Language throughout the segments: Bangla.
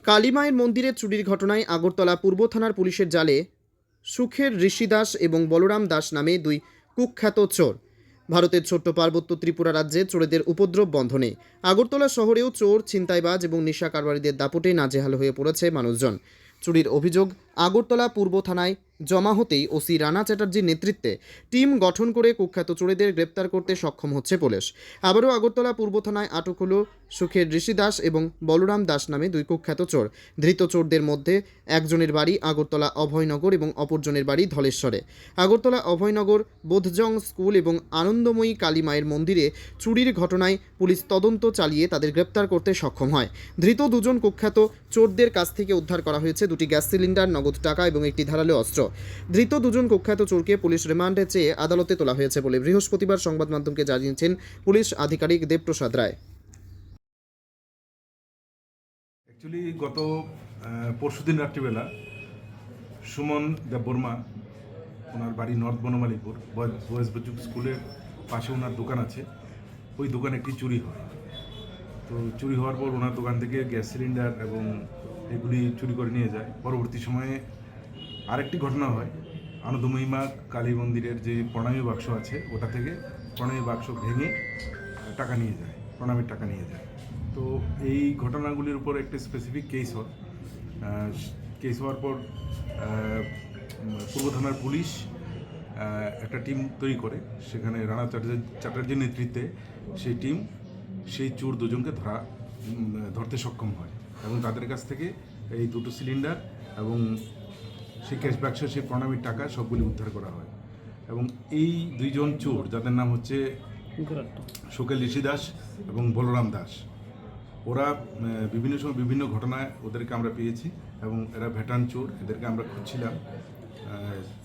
কালীমায়ের মন্দিরে চুরির ঘটনায় আগরতলা পূর্ব থানার পুলিশের জালে সুখের ঋষি দাস এবং বলরাম দাস নামে দুই কুখ্যাত চোর। ভারতের ছোট্ট পার্বত্য ত্রিপুরা রাজ্যে চোরেদের উপদ্রব বন্ধ নেই। আগরতলা শহরেও চোর, ছিনতাইবাজ এবং নেশা কারবারিদের দাপটে নাজেহাল হয়ে পড়েছে মানুষজন। চুরির অভিযোগ আগরতলা পূর্ব থানায় জমা হতেই ওসি রানা চ্যাটার্জির নেতৃত্বে টিম গঠন করে কুখ্যাত চোরেদের গ্রেপ্তার করতে সক্ষম হচ্ছে পুলিশ। আবারও আগরতলা পূর্ব থানায় আটক হলো সুখের ঋষি দাস এবং বলরাম দাস নামে দুই কুখ্যাত চোর। ধৃত চোরদের মধ্যে একজনের বাড়ি আগরতলা অভয়নগর এবং অপরজনের বাড়ি ধলেশ্বরে। আগরতলা অভয়নগর বোধজং স্কুল এবং আনন্দময়ী কালী মায়ের মন্দিরে চুরির ঘটনায় পুলিশ তদন্ত চালিয়ে তাদের গ্রেপ্তার করতে সক্ষম হয়। ধৃত দুজন কুখ্যাত চোরদের কাছ থেকে উদ্ধার করা হয়েছে দুটি গ্যাস সিলিন্ডার, নগদ টাকা এবং একটি ধারালো অস্ত্র। ধৃত দুজন কুখ্যাত চোরকে পুলিশ রিমান্ডে চেয়ে আদালতে তোলা হয়েছে বলে বৃহস্পতিবার সংবাদ মাধ্যমকে জানিয়েছেন পুলিশ আধিকারিক দেবপ্রসাদ রায়। অ্যাকচুয়ালি গত পরশুদিন রাত্রিবেলা সুমন দেববর্মা, ওনার বাড়ি নর্থ বনমালীপুর, বয়েজ বুজুর্গ স্কুলের পাশে ওনার দোকান আছে। ওই দোকানে একটি চুরি হয়। তো চুরি হওয়ার পর ওনার দোকান থেকে গ্যাস সিলিন্ডার এবং এগুলি চুরি করে নিয়ে যায়। পরবর্তী সময়ে আরেকটি ঘটনা হয়, আনন্দময়ী মা কালী মন্দিরের যে প্রণামী বাক্স আছে ওটা থেকে প্রণামী বাক্স ভেঙে টাকা নিয়ে যায়, প্রণামীর টাকা নিয়ে যায়। তো এই ঘটনাগুলির উপর একটি স্পেসিফিক কেস হওয়ার পর পূর্ব থানার পুলিশ একটা টিম তৈরি করে, সেখানে রানা চ্যাটার্জির নেতৃত্বে সেই টিম সেই চোর দুজনকে ধরতে সক্ষম হয় এবং তাদের কাছ থেকে এই দুটো সিলিন্ডার এবং সেই ক্যাশ বাক্স, সেই প্রণামীর টাকা সবগুলি উদ্ধার করা হয়। এবং এই দুইজন চোর, যাদের নাম হচ্ছে সুখের ঋষি দাস এবং বলরাম দাস, ওরা বিভিন্ন সময় বিভিন্ন ঘটনায় ওদেরকে আমরা পেয়েছি এবং এরা ভ্যাটান চোর, এদেরকে আমরা খুঁজছিলাম।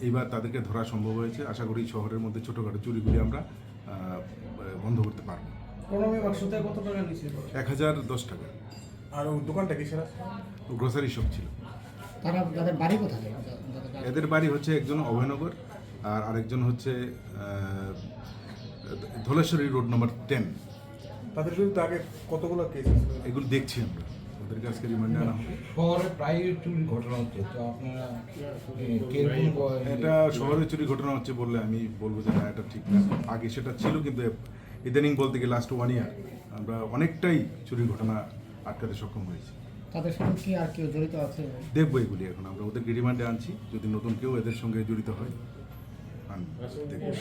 এইবার তাদেরকে ধরা সম্ভব হয়েছে। আশা করি শহরের মধ্যে ছোটোখাটো চুরিগুলি আমরা বন্ধ করতে পারবো। 1010 টাকা। আর দোকানটা কি সেটা? গ্রোসারি শপ ছিল। তাদের বাড়ি কোথায়? এদের বাড়ি হচ্ছে একজন অভয়নগর আর আরেকজন হচ্ছে ধলেশ্বরী রোড নম্বর 10। তাদের বিরুদ্ধে আগে কতগুলো কেস? এগুলো দেখছি আমরা, ওদের কাছে রিমান্ডে আনা হবে। শহরে প্রায় চুরির ঘটনা হচ্ছে, তো আপনারা এটা শহরে চুরি ঘটনা হচ্ছে বললে আমি বলবো যে না, এটা ঠিক না। আগে সেটা ছিল, কিন্তু ইদানিং বলতে গিয়ে লাস্ট 1 ইয়ার আমরা অনেকটাই চুরির ঘটনা আটকাতে সক্ষম হয়েছি। তাদের সঙ্গে কি আর কেউ জড়িত আছে? দেখবো এগুলি, এখন আমরা ওদেরকে রিমান্ডে আনছি। যদি নতুন কেউ এদের সঙ্গে জড়িত হয় দেখবো।